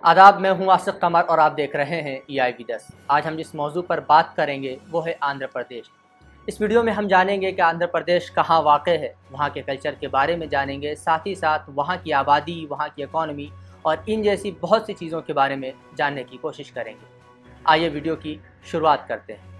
आदाब, मैं हूं आसिफ कमर और आप देख रहे हैं EIV10। आज हम जिस मौजू पर बात करेंगे वो है आंध्र प्रदेश। इस वीडियो में हम जानेंगे कि आंध्र प्रदेश कहाँ वाक़ है, वहाँ के कल्चर के बारे में जानेंगे, साथ ही साथ वहाँ की आबादी, वहाँ की इकॉनमी और इन जैसी बहुत सी चीज़ों के बारे में जानने की कोशिश करेंगे। आइए वीडियो की शुरुआत करते हैं।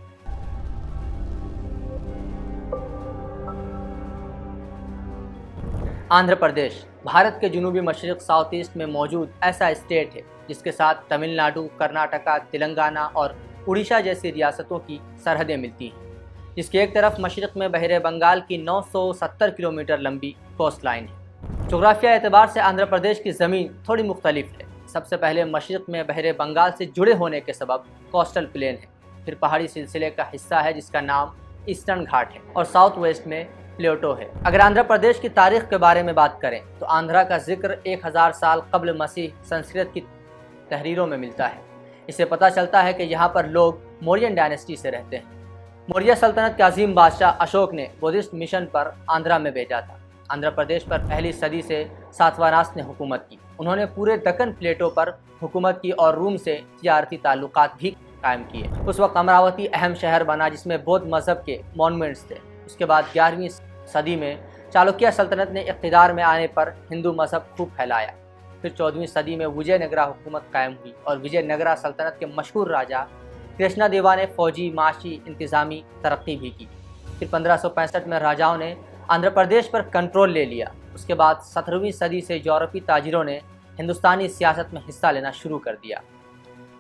आंध्र प्रदेश भारत के जनूबी मशरक़ साउथ ईस्ट में मौजूद ऐसा स्टेट है जिसके साथ तमिलनाडु, कर्नाटका, तेलंगाना और उड़ीसा जैसी रियासतों की सरहदें मिलती हैं, जिसकी एक तरफ मशरक़ में बहरे बंगाल की 970 किलोमीटर लंबी कोस्ट लाइन है। जोग्राफिया एतबार से आंध्र प्रदेश की ज़मीन थोड़ी मुख्तलिफ है। सबसे पहले मशरक़ में बहरे बंगाल से जुड़े होने के सबब कोस्टल प्लेन है, फिर पहाड़ी सिलसिले का हिस्सा है जिसका नाम ईस्टर्न घाट है और साउथ वेस्ट में प्लेटो है। अगर आंध्र प्रदेश की तारीख के बारे में बात करें तो आंध्रा का जिक्र 1000 साल कब्ल मसीह संस्कृत की तहरीरों में मिलता है। इससे पता चलता है कि यहाँ पर लोग मौर्यन डायनेस्टी से रहते हैं। मौर्य सल्तनत के अजीम बादशाह अशोक ने बुद्धिस्ट मिशन पर आंध्रा में भेजा था। आंध्र प्रदेश पर पहली सदी से सातवाहनास ने हुकूमत की। उन्होंने पूरे दक्कन प्लेटो पर हुकूमत की और रोम से तिजारती ताल्लुकात भी कायम किए। उस वक्त अमरावती अहम शहर बना जिसमें बौद्ध मजहब के मॉन्यूमेंट्स थे। उसके बाद 11वीं सदी में चालुक्य सल्तनत ने इक़्तिदार में आने पर हिंदू मजहब खूब फैलाया। फिर 14वीं सदी में विजयनगरा हुकूमत कायम हुई और विजयनगरा सल्तनत के मशहूर राजा कृष्णदेवा ने फौजी, माशी, इंतज़ामी तरक्की भी की। फिर 1565 में राजाओं ने आंध्र प्रदेश पर कंट्रोल ले लिया। उसके बाद 17वीं सदी से यूरोपीय ताजिरों ने हिंदुस्तानी सियासत में हिस्सा लेना शुरू कर दिया।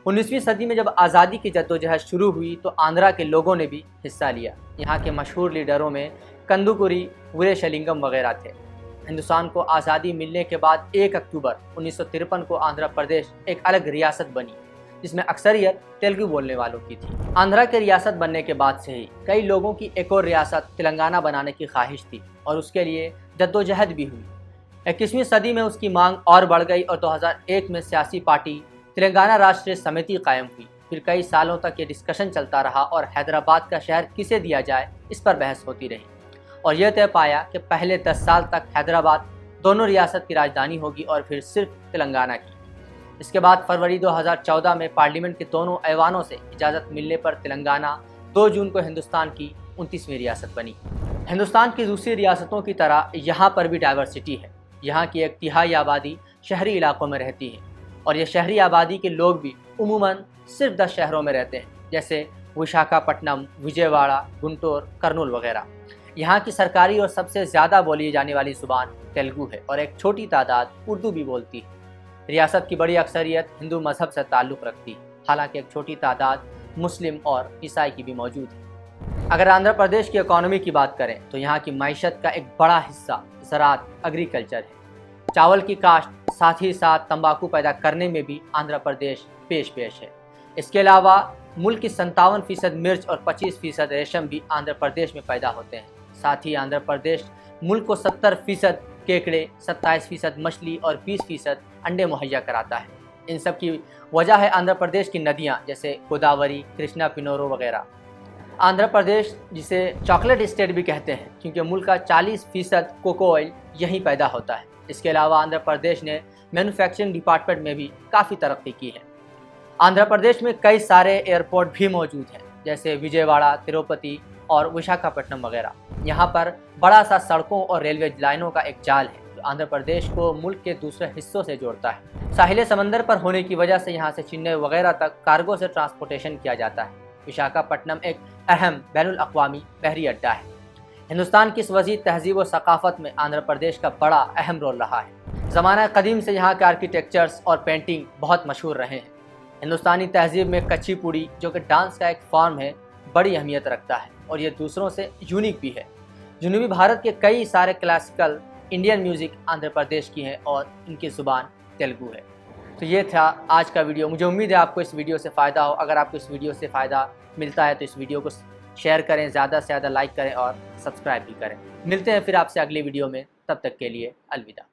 19वीं सदी में जब आज़ादी की जद्दोजहद शुरू हुई तो आंध्रा के लोगों ने भी हिस्सा लिया। यहाँ के मशहूर लीडरों में कंदुकुरी, वीरेशलिंगम वगैरह थे। हिंदुस्तान को आज़ादी मिलने के बाद 1 अक्टूबर 1953 को आंध्र प्रदेश एक अलग रियासत बनी जिसमें अक्सरियत तेलुगु बोलने वालों की थी। आंध्रा के रियासत बनने के बाद से ही कई लोगों की एक और रियासत तेलंगाना बनाने की ख्वाहिश थी और उसके लिए जद्दोजहद भी हुई। 21वीं सदी में उसकी मांग और बढ़ गई और 2001 में सियासी पार्टी तेलंगाना राष्ट्रीय समिति कायम हुई। फिर कई सालों तक ये डिस्कशन चलता रहा और हैदराबाद का शहर किसे दिया जाए इस पर बहस होती रही और यह तय पाया कि पहले 10 साल तक हैदराबाद दोनों रियासत की राजधानी होगी और फिर सिर्फ तेलंगाना की। इसके बाद फरवरी 2014 में पार्लियामेंट के दोनों ऐवानों से इजाज़त मिलने पर तेलंगाना 2 जून को हिंदुस्तान की 29वीं रियासत बनी। हिंदुस्तान की दूसरी रियासतों की तरह यहाँ पर भी डाइवर्सिटी है। यहाँ की 1/3 आबादी शहरी इलाकों में रहती है और ये शहरी आबादी के लोग भी उमूमन सिर्फ 10 शहरों में रहते हैं, जैसे विशाखापट्टनम, विजयवाड़ा, गुंटूर, कर्नूल वगैरह। यहाँ की सरकारी और सबसे ज़्यादा बोली जाने वाली ज़ुबान तेलुगु है और एक छोटी तादाद उर्दू भी बोलती है। रियासत की बड़ी अक्सरियत हिंदू मजहब से ताल्लुक़ रखती है, हालांकि एक छोटी तादाद मुस्लिम और ईसाई की भी मौजूद है। अगर आंध्र प्रदेश की इकॉनमी की बात करें तो यहाँ की मईशत का एक बड़ा हिस्सा ज़राअत, एग्रीकल्चर है। चावल की काश्त, साथ ही साथ तंबाकू पैदा करने में भी आंध्र प्रदेश पेश है। इसके अलावा मुल्क की 57% मिर्च और 25% रेशम भी आंध्र प्रदेश में पैदा होते हैं। साथ ही आंध्र प्रदेश मुल्क को 70% केकड़े, 27% मछली और 20% अंडे मुहैया कराता है। इन सब की वजह है आंध्र प्रदेश की नदियाँ जैसे गोदावरी, कृष्णा, पिनोरो वगैरह। आंध्र प्रदेश जिसे चॉकलेट स्टेट भी कहते हैं क्योंकि मुल्क का 40% कोको ऑयल यहीं पैदा होता है। इसके अलावा आंध्र प्रदेश ने मैन्युफैक्चरिंग डिपार्टमेंट में भी काफ़ी तरक्की की है। आंध्र प्रदेश में कई सारे एयरपोर्ट भी मौजूद हैं जैसे विजयवाड़ा, तिरुपति और विशाखापट्टनम वगैरह। यहाँ पर बड़ा सा सड़कों और रेलवे लाइनों का एक जाल है जो आंध्र प्रदेश को मुल्क के दूसरे हिस्सों से जोड़ता है। साहिल समंदर पर होने की वजह से यहाँ से चेन्नई वगैरह तक कार्गो से ट्रांसपोर्टेशन किया जाता है। विशाखापट्टनम एक अहम बैनुल अक़वामी बहरी अड्डा है। हिंदुस्तान की इस वसीअ तहजीब व सकाफ़त में आंध्र प्रदेश का बड़ा अहम रोल रहा है। ज़माना कदीम से यहाँ के आर्किटेक्चर्स और पेंटिंग बहुत मशहूर रहे हैं। हिंदुस्तानी तहजीब में कच्चीपुड़ी, जो कि डांस का एक फॉर्म है, बड़ी अहमियत रखता है और ये दूसरों से यूनिक भी है। जनूबी भारत के कई सारे classical Indian music Andhra Pradesh की है और इनकी ज़ुबान तेलुगु है। तो ये था आज का वीडियो। मुझे उम्मीद है आपको इस वीडियो से फ़ायदा हो। अगर आपको इस वीडियो से फ़ायदा मिलता है तो इस वीडियो को शेयर करें, ज़्यादा से ज़्यादा लाइक करें और सब्सक्राइब भी करें। मिलते हैं फिर आपसे अगली वीडियो में, तब तक के लिए अलविदा।